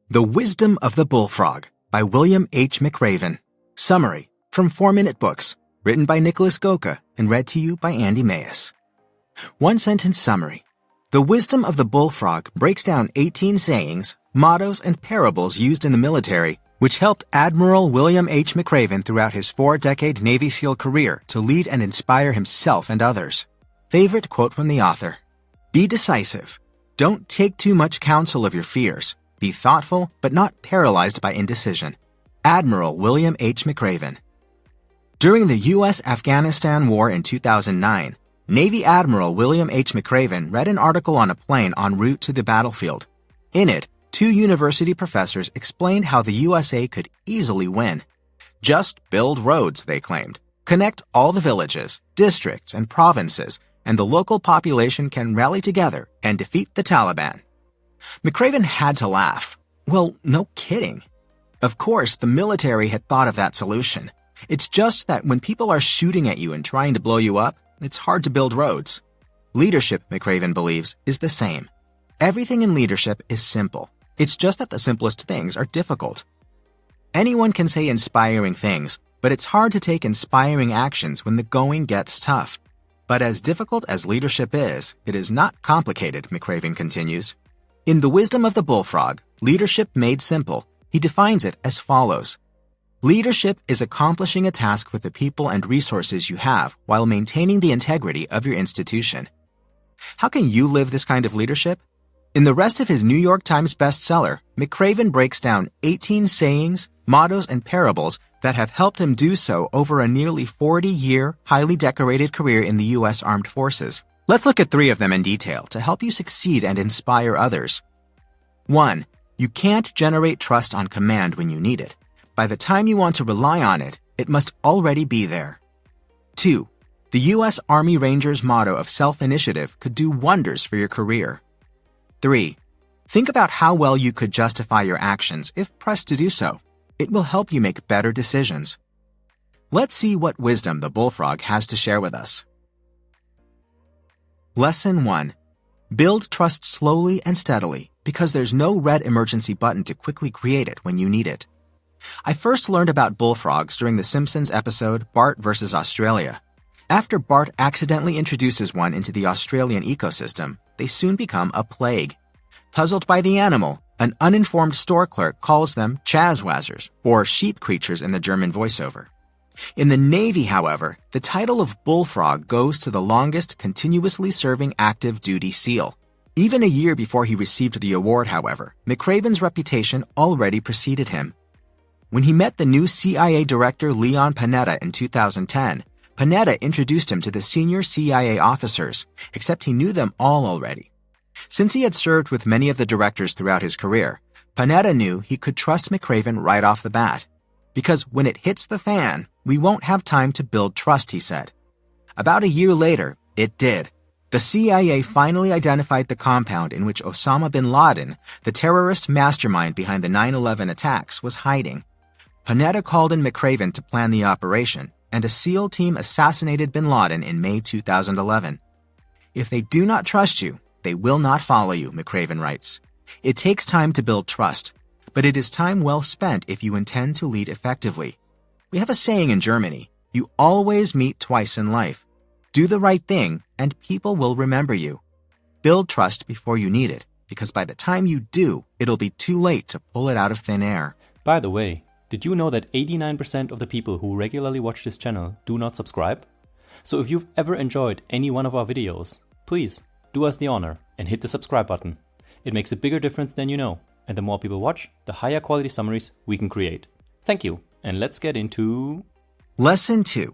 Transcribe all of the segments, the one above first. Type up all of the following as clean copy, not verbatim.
The Wisdom of the Bullfrog by William H. McRaven. Summary from 4-Minute Books, written by Nicholas Goka and read to you by Andy Mayes. One-sentence summary. The Wisdom of the Bullfrog breaks down 18 sayings, mottos, and parables used in the military, which helped Admiral William H. McRaven throughout his 4-decade Navy SEAL career to lead and inspire himself and others. Favorite quote from the author. Be decisive. Don't take too much counsel of your fears. Be thoughtful, but not paralyzed by indecision. Admiral William H. McRaven. During the U.S.-Afghanistan War in 2009, Navy Admiral William H. McRaven read an article on a plane en route to the battlefield. In it, 2 university professors explained how the USA could easily win. Just build roads, they claimed. Connect all the villages, districts, and provinces, and the local population can rally together and defeat the Taliban. McRaven had to laugh. Well, no kidding. Of course, the military had thought of that solution. It's just that when people are shooting at you and trying to blow you up, it's hard to build roads. Leadership, McRaven believes, is the same. Everything in leadership is simple. It's just that the simplest things are difficult. Anyone can say inspiring things, but it's hard to take inspiring actions when the going gets tough. But as difficult as leadership is, it is not complicated, McRaven continues. In The Wisdom of the Bullfrog, Leadership Made Simple, he defines it as follows. Leadership is accomplishing a task with the people and resources you have while maintaining the integrity of your institution. How can you live this kind of leadership? In the rest of his New York Times bestseller, McRaven breaks down 18 sayings, mottos, and parables that have helped him do so over a nearly 40-year, highly decorated career in the U.S. Armed Forces. Let's look at 3 of them in detail to help you succeed and inspire others. 1. You can't generate trust on command when you need it. By the time you want to rely on it, it must already be there. 2. The U.S. Army Rangers motto of self-initiative could do wonders for your career. 3. Think about how well you could justify your actions if pressed to do so. It will help you make better decisions. Let's see what wisdom the Bullfrog has to share with us. Lesson 1. Build trust slowly and steadily because there's no red emergency button to quickly create it when you need it. I first learned about bullfrogs during the Simpsons episode Bart vs. Australia. After Bart accidentally introduces one into the Australian ecosystem, they soon become a plague. Puzzled by the animal, an uninformed store clerk calls them Chazwazzers, or sheep creatures in the German voiceover. In the Navy, however, the title of Bullfrog goes to the longest continuously serving active duty SEAL. Even a year before he received the award, however, McRaven's reputation already preceded him. When he met the new CIA Director Leon Panetta in 2010, Panetta introduced him to the senior CIA officers, except he knew them all already. Since he had served with many of the directors throughout his career, Panetta knew he could trust McRaven right off the bat. Because when it hits the fan, we won't have time to build trust, he said. About a year later, it did. The CIA finally identified the compound in which Osama bin Laden, the terrorist mastermind behind the 9/11 attacks, was hiding. Panetta called in McRaven to plan the operation, and a SEAL team assassinated bin Laden in May 2011. If they do not trust you, they will not follow you, McRaven writes. It takes time to build trust, but it is time well spent if you intend to lead effectively. We have a saying in Germany, you always meet twice in life. Do the right thing, and people will remember you. Build trust before you need it, because by the time you do, it'll be too late to pull it out of thin air. By the way, did you know that 89% of the people who regularly watch this channel do not subscribe? So if you've ever enjoyed any one of our videos, please do us the honor and hit the subscribe button. It makes a bigger difference than you know, and the more people watch, the higher quality summaries we can create. Thank you, and let's get into... Lesson 2.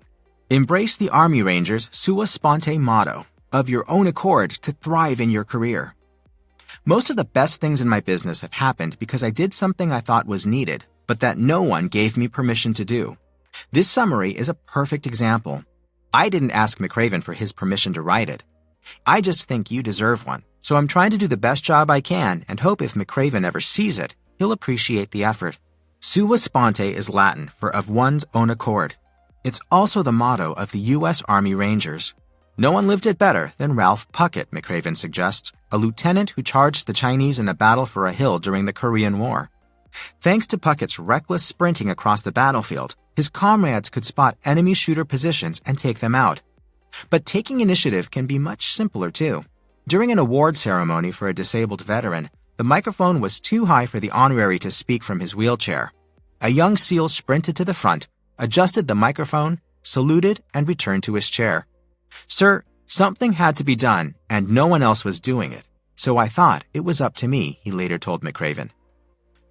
Embrace the Army Rangers' sua sponte motto, of your own accord to thrive in your career. Most of the best things in my business have happened because I did something I thought was needed, but that no one gave me permission to do. This summary is a perfect example. I didn't ask McRaven for his permission to write it. I just think you deserve one, so I'm trying to do the best job I can and hope if McRaven ever sees it, he'll appreciate the effort. Sua sponte is Latin for of one's own accord. It's also the motto of the U.S. Army Rangers. No one lived it better than Ralph Puckett, McRaven suggests, a lieutenant who charged the Chinese in a battle for a hill during the Korean War. Thanks to Puckett's reckless sprinting across the battlefield, his comrades could spot enemy shooter positions and take them out. But taking initiative can be much simpler too. During an award ceremony for a disabled veteran, the microphone was too high for the honorary to speak from his wheelchair. A young SEAL sprinted to the front, adjusted the microphone, saluted, and returned to his chair. "Sir, something had to be done, and no one else was doing it. So I thought it was up to me," he later told McRaven.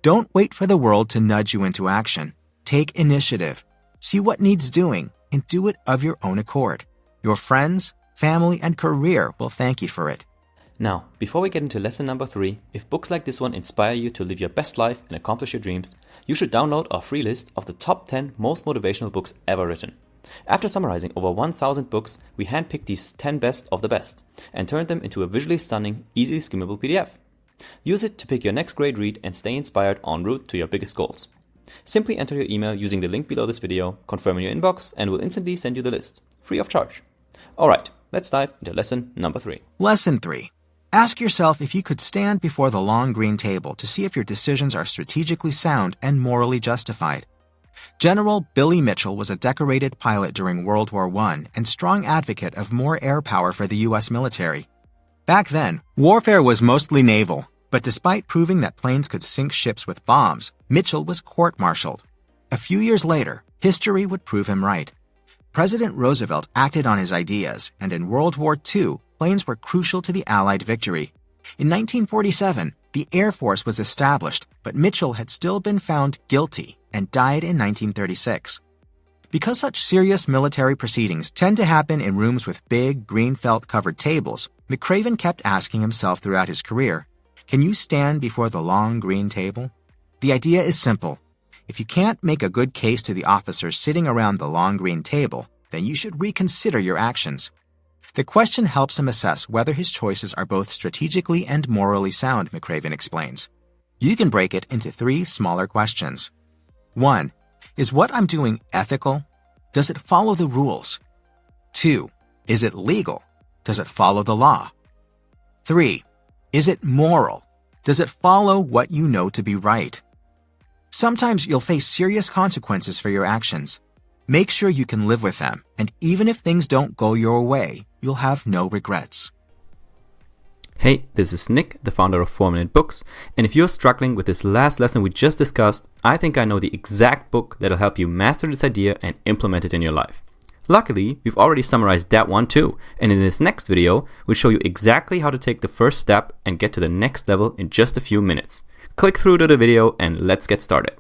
Don't wait for the world to nudge you into action. Take initiative. See what needs doing, and do it of your own accord. Your friends, family, and career will thank you for it. Now, before we get into lesson number 3, if books like this one inspire you to live your best life and accomplish your dreams, you should download our free list of the top 10 most motivational books ever written. After summarizing over 1,000 books, we handpicked these 10 best of the best and turned them into a visually stunning, easily skimmable PDF. Use it to pick your next great read and stay inspired en route to your biggest goals. Simply enter your email using the link below this video, confirm in your inbox, and we'll instantly send you the list, free of charge. Alright, let's dive into lesson number 3. Lesson 3. Ask yourself if you could stand before the long green table to see if your decisions are strategically sound and morally justified. General Billy Mitchell was a decorated pilot during World War I and strong advocate of more air power for the U.S. military. Back then, warfare was mostly naval, but despite proving that planes could sink ships with bombs, Mitchell was court-martialed. A few years later, history would prove him right. President Roosevelt acted on his ideas, and in World War II, planes were crucial to the Allied victory. In 1947, the Air Force was established, but Mitchell had still been found guilty and died in 1936. Because such serious military proceedings tend to happen in rooms with big, green felt-covered tables, McRaven kept asking himself throughout his career, can you stand before the long green table? The idea is simple. If you can't make a good case to the officers sitting around the long green table, then you should reconsider your actions. The question helps him assess whether his choices are both strategically and morally sound, McRaven explains. You can break it into 3 smaller questions. 1. Is what I'm doing ethical? Does it follow the rules? 2. Is it legal? Does it follow the law? 3. Is it moral? Does it follow what you know to be right? Sometimes you'll face serious consequences for your actions. Make sure you can live with them, and even if things don't go your way, you'll have no regrets. Hey, this is Nick, the founder of 4-Minute Books, and if you're struggling with this last lesson we just discussed, I think I know the exact book that'll help you master this idea and implement it in your life. Luckily, we've already summarized that one too, and in this next video, we'll show you exactly how to take the first step and get to the next level in just a few minutes. Click through to the video and let's get started.